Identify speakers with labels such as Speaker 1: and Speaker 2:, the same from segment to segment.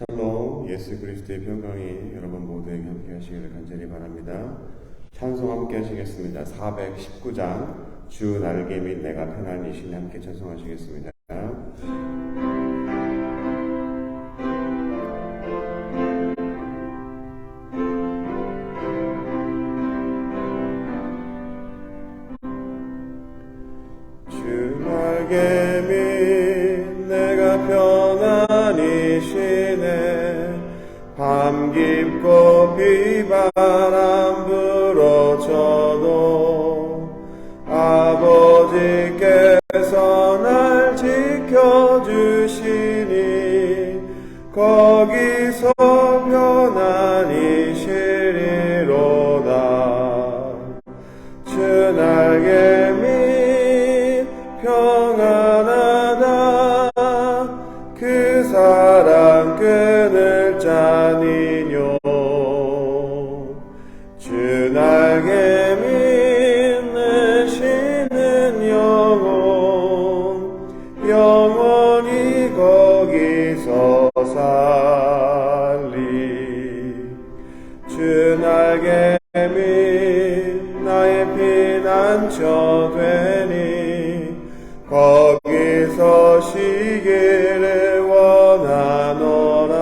Speaker 1: 샬롬, 예수 그리스도의 평강이 여러분 모두에게 함께 하시기를 간절히 바랍니다. 찬송 함께 하시겠습니다. 419장 주 날개 및 내가 편안히 쉬네 함께 찬송하시겠습니다. 주 날개 및 내가 편안히 쉬네 밤 깊고 비바람 불어쳐도 아버지께서 날 지켜주시니 거기서 편안히 쉬리로다. 주 날개 및 평안하다 그 사랑 끊을 자니뇨. 주 날개 및 내 쉬는 영원히 거기서 살리. 주 날개 및 나의 피난처 되니 거기서 쉬기를 원하노라.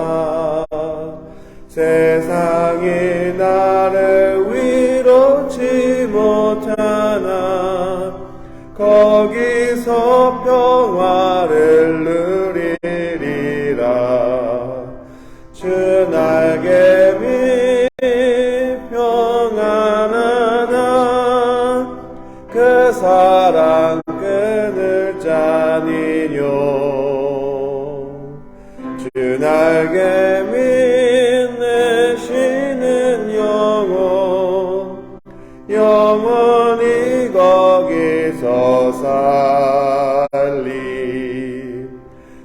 Speaker 1: 세상이 나를 위로치 못하나 거기서 평화를 누리리라. 주 날개 및 평안하다 그 사랑 끊을 자니뇨. 주 날개 및 내 쉬는 영원히 거기서 살리.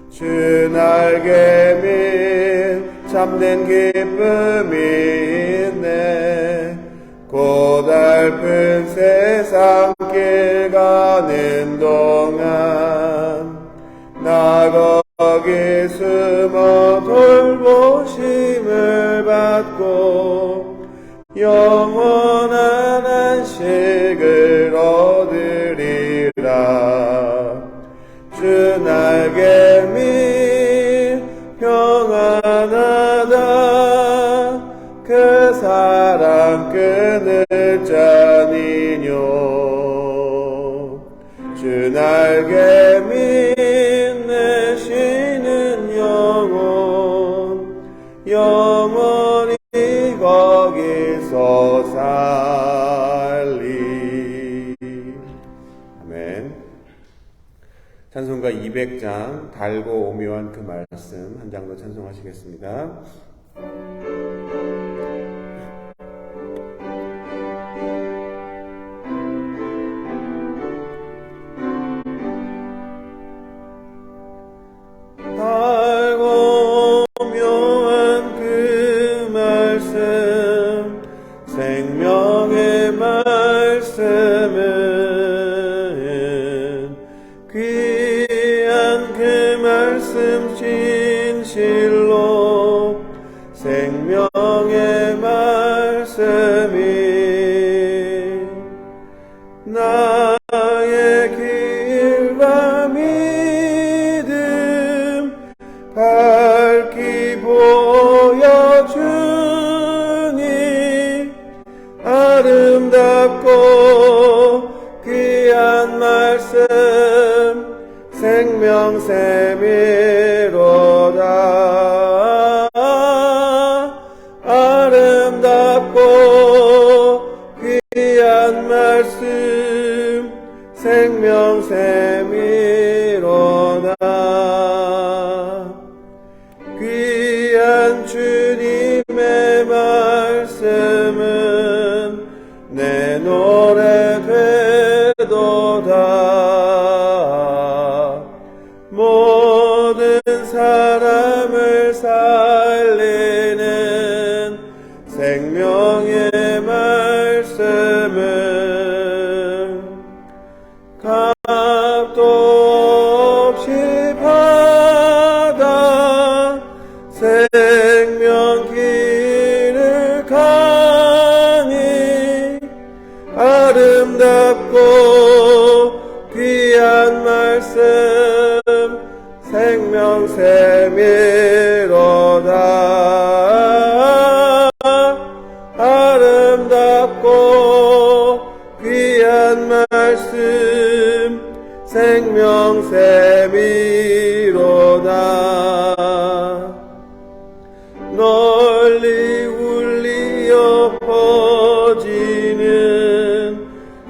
Speaker 1: 주 날개 및 참된 기쁨이 있네 고달픈 세상 길 가는 동안 나 거기 숨어 돌보심을 받고 영원한 안식을 얻으리라. 주 날개 및 평안하다 그 사랑 끊을 자니뇨. 주 날개 및 내 쉬는 영원히 거기서 살리. 아멘. 찬송가 200장 달고 오묘한 그 말씀 한 장 더 찬송하시겠습니다. 달고 오묘한 그 말씀 생명의 말씀은 귀한 그 말씀 진실로 생명의 말씀이 나의 길과 믿음 밝히 보여주니 아름답고 귀한 말씀 생명샘이로다. 아름답고 귀한 말씀 생명샘이로다. 귀한 주님의 말씀은 내 노래 되도다. 모든 사람을 살리는 생명의 말씀은 값도 없이 받아 셈이로다. 아름답고 귀한 말씀 생명샘이로다. 널리 울리어 퍼지는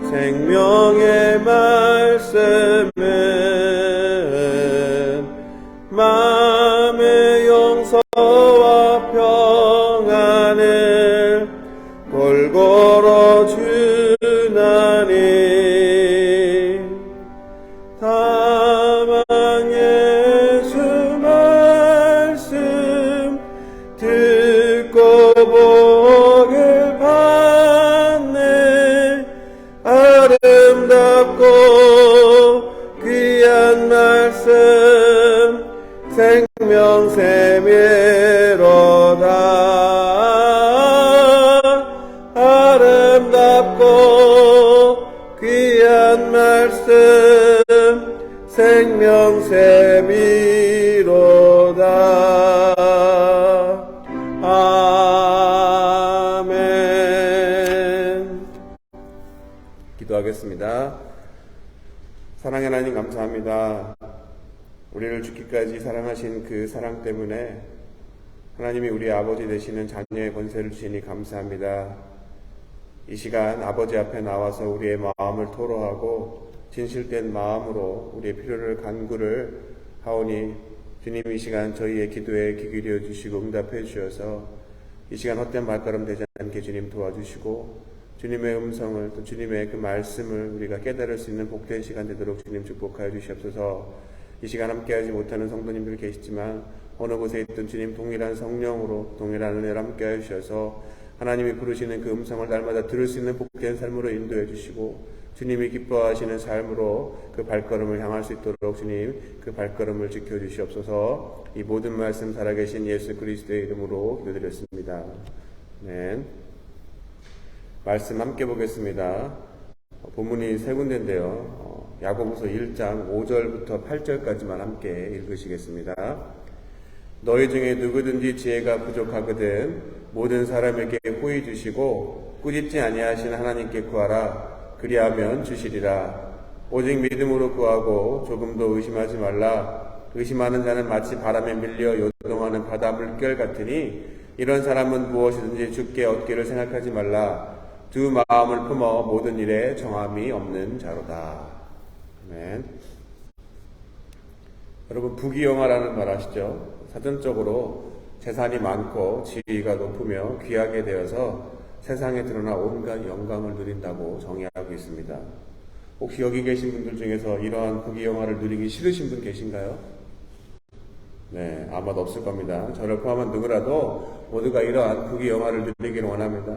Speaker 1: 생명의 말씀은 마음의 용서와 평안을 골고루 주나니. 다만 예수 말씀 듣고 복을 받네. 아름답고 귀한 말씀 생명샘이로다. 아름답고 귀한 말씀 생명샘이로다. 아멘. 기도하겠습니다. 사랑의 하나님 감사합니다. 우리를 죽기까지 사랑하신 그 사랑 때문에 하나님이 우리 아버지 되시는 자녀의 권세를 주시니 감사합니다. 이 시간 아버지 앞에 나와서 우리의 마음을 토로하고 진실된 마음으로 우리의 필요를 간구를 하오니 주님 이 시간 저희의 기도에 귀 기울여 주시고 응답해 주셔서 이 시간 헛된 발걸음 되지 않게 주님 도와주시고 주님의 음성을 또 주님의 그 말씀을 우리가 깨달을 수 있는 복된 시간 되도록 주님 축복하여 주시옵소서. 이 시간 함께하지 못하는 성도님들 계시지만 어느 곳에 있든 주님 동일한 성령으로 동일한 은혜를 함께하여 주셔서 하나님이 부르시는 그 음성을 날마다 들을 수 있는 복된 삶으로 인도해 주시고 주님이 기뻐하시는 삶으로 그 발걸음을 향할 수 있도록 주님 그 발걸음을 지켜주시옵소서. 이 모든 말씀 살아계신 예수 그리스도의 이름으로 기도드렸습니다. 아멘. 말씀 함께 보겠습니다. 본문이 세 군데인데요. 야고보서 1장 5절부터 8절까지만 함께 읽으시겠습니다. 너희 중에 누구든지 지혜가 부족하거든 모든 사람에게 호의 주시고 꾸짖지 아니하신 하나님께 구하라. 그리하면 주시리라. 오직 믿음으로 구하고 조금도 의심하지 말라. 의심하는 자는 마치 바람에 밀려 요동하는 바다 물결 같으니 이런 사람은 무엇이든지 주께 얻기를 생각하지 말라. 두 마음을 품어 모든 일에 정함이 없는 자로다. 아멘. 여러분 부귀영화라는 말 아시죠? 사전적으로 재산이 많고 지위가 높으며 귀하게 되어서 세상에 드러나 온갖 영광을 누린다고 정의하고 있습니다. 혹시 여기 계신 분들 중에서 이러한 부귀영화를 누리기 싫으신 분 계신가요? 네, 아마도 없을 겁니다. 저를 포함한 누구라도 모두가 이러한 부귀영화를 누리기를 원합니다.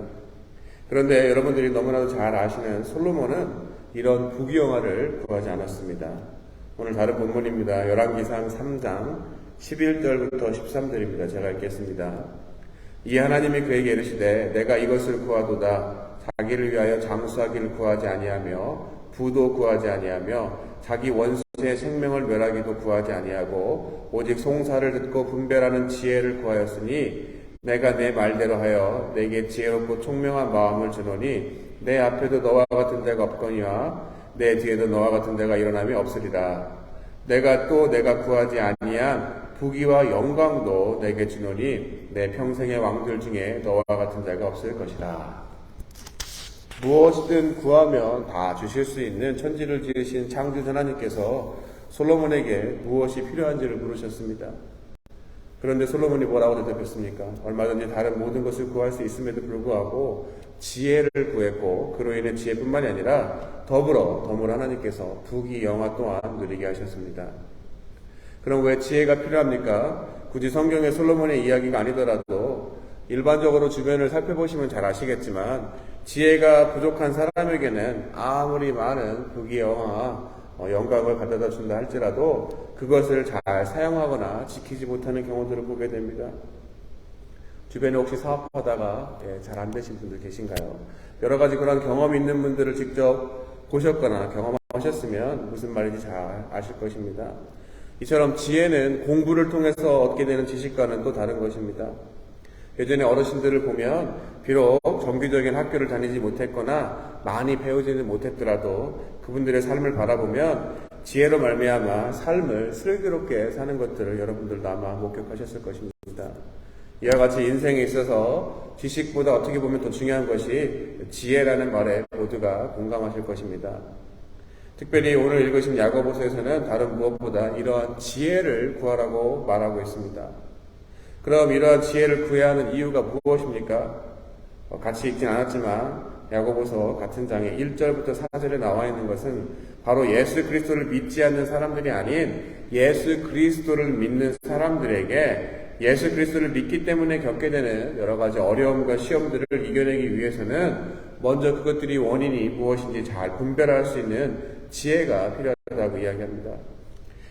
Speaker 1: 그런데 여러분들이 너무나도 잘 아시는 솔로몬은 이런 부귀영화를 구하지 않았습니다. 오늘 다른 본문입니다. 열왕기상 3장 11절부터 13절입니다. 제가 읽겠습니다. 이 하나님이 그에게 이르시되 내가 이것을 구하도다. 자기를 위하여 장수하기를 구하지 아니하며 부도 구하지 아니하며 자기 원수의 생명을 멸하기도 구하지 아니하고 오직 송사를 듣고 분별하는 지혜를 구하였으니 내가 내 말대로 하여 내게 지혜롭고 총명한 마음을 주노니 내 앞에도 너와 같은 자가 없거니와 내 뒤에도 너와 같은 자가 일어남이 없으리라. 내가 구하지 아니한 부귀와 영광도 내게 주노니 내 평생의 왕들 중에 너와 같은 자가 없을 것이라. 무엇이든 구하면 다 주실 수 있는 천지를 지으신 창조주 하나님께서 솔로몬에게 무엇이 필요한지를 물으셨습니다. 그런데 솔로몬이 뭐라고 대답했습니까? 얼마든지 다른 모든 것을 구할 수 있음에도 불구하고 지혜를 구했고 그로 인해 지혜뿐만이 아니라 더불어 하나님께서 부귀 영화 또한 누리게 하셨습니다. 그럼 왜 지혜가 필요합니까? 굳이 성경의 솔로몬의 이야기가 아니더라도 일반적으로 주변을 살펴보시면 잘 아시겠지만 지혜가 부족한 사람에게는 아무리 많은 부귀 영화 영광을 가져다 준다 할지라도 그것을 잘 사용하거나 지키지 못하는 경우들을 보게 됩니다. 주변에 혹시 사업하다가 잘 안 되신 분들 계신가요? 여러 가지 그런 경험이 있는 분들을 직접 보셨거나 경험하셨으면 무슨 말인지 잘 아실 것입니다. 이처럼 지혜는 공부를 통해서 얻게 되는 지식과는 또 다른 것입니다. 예전에 어르신들을 보면 비록 정규적인 학교를 다니지 못했거나 많이 배우지는 못했더라도 그분들의 삶을 바라보면 지혜로 말미암아 삶을 슬기롭게 사는 것들을 여러분들도 아마 목격하셨을 것입니다. 이와 같이 인생에 있어서 지식보다 어떻게 보면 더 중요한 것이 지혜라는 말에 모두가 공감하실 것입니다. 특별히 오늘 읽으신 야고보서에서는 다른 무엇보다 이러한 지혜를 구하라고 말하고 있습니다. 그럼 이러한 지혜를 구해야 하는 이유가 무엇입니까? 같이 읽진 않았지만 야고보서 같은 장에 1절부터 4절에 나와 있는 것은 바로 예수 그리스도를 믿지 않는 사람들이 아닌 예수 그리스도를 믿는 사람들에게 예수 그리스도를 믿기 때문에 겪게 되는 여러 가지 어려움과 시험들을 이겨내기 위해서는 먼저 그것들이 원인이 무엇인지 잘 분별할 수 있는 지혜가 필요하다고 이야기합니다.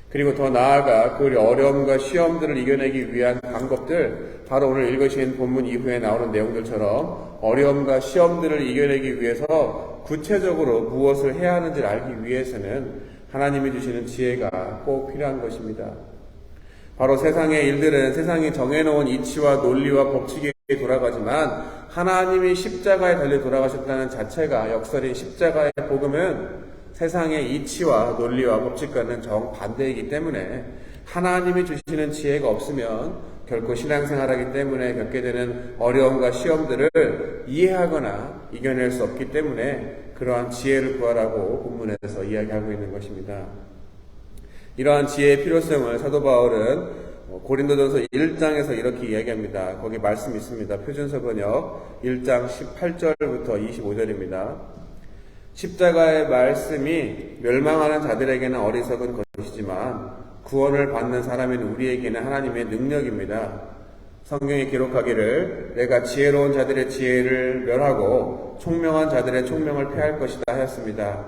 Speaker 1: 그리고 더 나아가 그 어려움과 시험들을 이겨내기 위한 방법들, 바로 오늘 읽으신 본문 이후에 나오는 내용들처럼 어려움과 시험들을 이겨내기 위해서 구체적으로 무엇을 해야 하는지를 알기 위해서는 하나님이 주시는 지혜가 꼭 필요한 것입니다. 바로 세상의 일들은 세상이 정해놓은 이치와 논리와 법칙에 돌아가지만 하나님이 십자가에 달려 돌아가셨다는 자체가 역설인 십자가의 복음은 세상의 이치와 논리와 법칙과는 정반대이기 때문에 하나님이 주시는 지혜가 없으면 결코 신앙생활하기 때문에 겪게 되는 어려움과 시험들을 이해하거나 이겨낼 수 없기 때문에 그러한 지혜를 구하라고 본문에서 이야기하고 있는 것입니다. 이러한 지혜의 필요성을 사도 바울은 고린도전서 1장에서 이렇게 이야기합니다. 거기 말씀이 있습니다. 표준서 번역 1장 18절부터 25절입니다. 십자가의 말씀이 멸망하는 자들에게는 어리석은 것이지만 구원을 받는 사람인 우리에게는 하나님의 능력입니다. 성경에 기록하기를 내가 지혜로운 자들의 지혜를 멸하고 총명한 자들의 총명을 패할 것이다 하였습니다.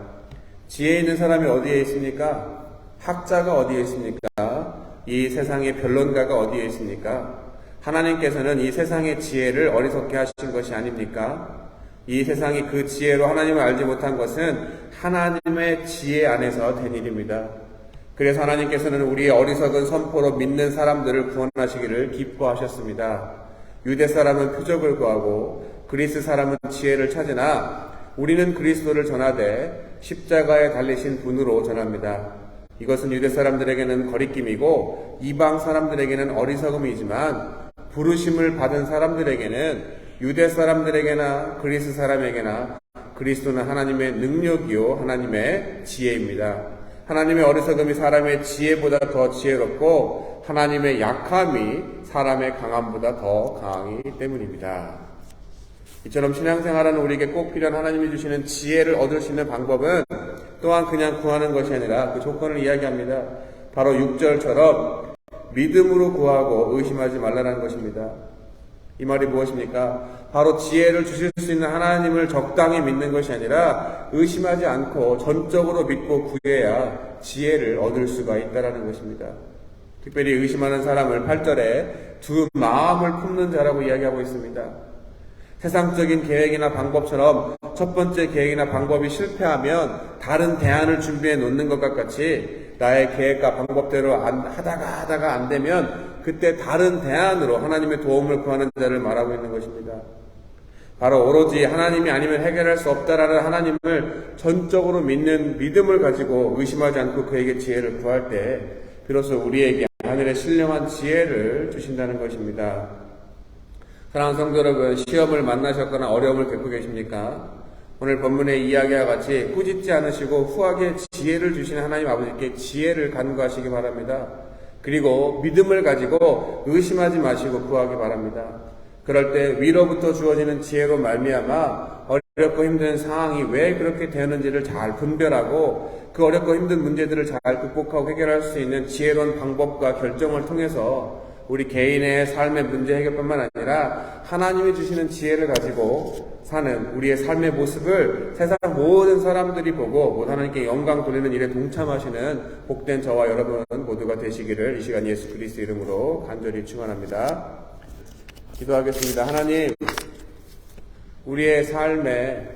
Speaker 1: 지혜 있는 사람이 어디에 있습니까? 학자가 어디에 있습니까? 이 세상의 변론가가 어디에 있습니까? 하나님께서는 이 세상의 지혜를 어리석게 하신 것이 아닙니까? 이 세상이 그 지혜로 하나님을 알지 못한 것은 하나님의 지혜 안에서 된 일입니다. 그래서 하나님께서는 우리의 어리석은 선포로 믿는 사람들을 구원하시기를 기뻐하셨습니다. 유대 사람은 표적을 구하고 그리스 사람은 지혜를 찾으나 우리는 그리스도를 전하되 십자가에 달리신 분으로 전합니다. 이것은 유대 사람들에게는 거리낌이고 이방 사람들에게는 어리석음이지만 부르심을 받은 사람들에게는 유대 사람들에게나 그리스 사람에게나 그리스도는 하나님의 능력이요 하나님의 지혜입니다. 하나님의 어리석음이 사람의 지혜보다 더 지혜롭고 하나님의 약함이 사람의 강함보다 더 강하기 때문입니다. 이처럼 신앙생활하는 우리에게 꼭 필요한 하나님이 주시는 지혜를 얻을 수 있는 방법은 또한 그냥 구하는 것이 아니라 그 조건을 이야기합니다. 바로 6절처럼 믿음으로 구하고 의심하지 말라는 것입니다. 이 말이 무엇입니까? 바로 지혜를 주실 수 있는 하나님을 적당히 믿는 것이 아니라 의심하지 않고 전적으로 믿고 구해야 지혜를 얻을 수가 있다는 것입니다. 특별히 의심하는 사람을 8절에 두 마음을 품는 자라고 이야기하고 있습니다. 세상적인 계획이나 방법처럼 첫 번째 계획이나 방법이 실패하면 다른 대안을 준비해 놓는 것과 같이 나의 계획과 방법대로 하다가 안 되면 그때 다른 대안으로 하나님의 도움을 구하는 자를 말하고 있는 것입니다. 바로 오로지 하나님이 아니면 해결할 수 없다라는 하나님을 전적으로 믿는 믿음을 가지고 의심하지 않고 그에게 지혜를 구할 때 비로소 우리에게 하늘의 신령한 지혜를 주신다는 것입니다. 사랑하는 성도 여러분, 시험을 만나셨거나 어려움을 겪고 계십니까? 오늘 본문의 이야기와 같이 꾸짖지 않으시고 후하게 지혜를 주시는 하나님 아버지께 지혜를 간구하시기 바랍니다. 그리고 믿음을 가지고 의심하지 마시고 구하기 바랍니다. 그럴 때 위로부터 주어지는 지혜로 말미암아 어렵고 힘든 상황이 왜 그렇게 되는지를 잘 분별하고 그 어렵고 힘든 문제들을 잘 극복하고 해결할 수 있는 지혜로운 방법과 결정을 통해서 우리 개인의 삶의 문제 해결뿐만 아니라 하나님이 주시는 지혜를 가지고 사는 우리의 삶의 모습을 세상 모든 사람들이 보고 하나님께 영광 돌리는 일에 동참하시는 복된 저와 여러분 모두가 되시기를 이 시간 예수 그리스도 이름으로 간절히 축원합니다. 기도하겠습니다. 하나님, 우리의 삶에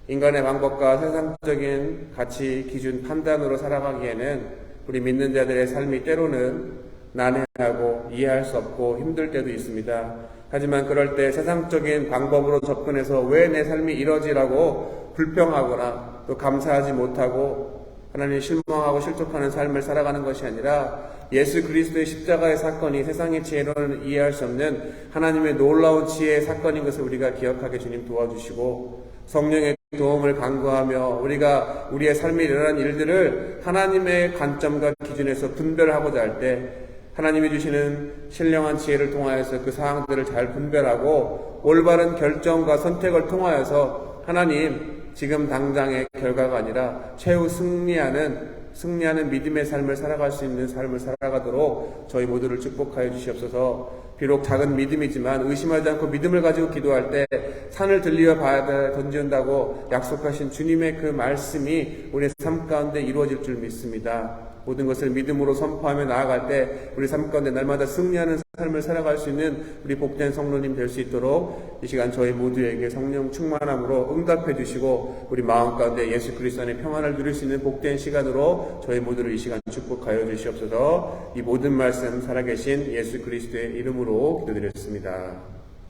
Speaker 1: 인간의 방법과 세상적인 가치, 기준, 판단으로 살아가기에는 우리 믿는 자들의 삶이 때로는 난해하고 이해할 수 없고 힘들 때도 있습니다. 하지만 그럴 때 세상적인 방법으로 접근해서 왜 내 삶이 이러지라고 불평하거나 또 감사하지 못하고 하나님 실망하고 실족하는 삶을 살아가는 것이 아니라 예수 그리스도의 십자가의 사건이 세상의 지혜로는 이해할 수 없는 하나님의 놀라운 지혜의 사건인 것을 우리가 기억하게 주님 도와주시고 성령의 도움을 간구하며 우리가 우리의 삶에 일어난 일들을 하나님의 관점과 기준에서 분별하고자 할 때 하나님이 주시는 신령한 지혜를 통하여서 그 사항들을 잘 분별하고 올바른 결정과 선택을 통하여서 하나님 지금 당장의 결과가 아니라 최후 승리하는 믿음의 삶을 살아갈 수 있는 삶을 살아가도록 저희 모두를 축복하여 주시옵소서. 비록 작은 믿음이지만 의심하지 않고 믿음을 가지고 기도할 때 산을 들리어 바다에 던진다고 약속하신 주님의 그 말씀이 우리의 삶 가운데 이루어질 줄 믿습니다. 모든 것을 믿음으로 선포하며 나아갈 때 우리 삶 가운데 날마다 승리하는 삶을 살아갈 수 있는 우리 복된 성도님 될 수 있도록 이 시간 저희 모두에게 성령 충만함으로 응답해 주시고 우리 마음 가운데 예수 그리스도 안의 평안을 누릴 수 있는 복된 시간으로 저희 모두를 이 시간 축복하여 주시옵소서. 이 모든 말씀 살아계신 예수 그리스도의 이름으로 기도드렸습니다.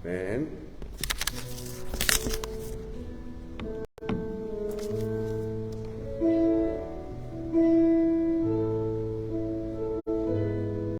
Speaker 1: 아멘.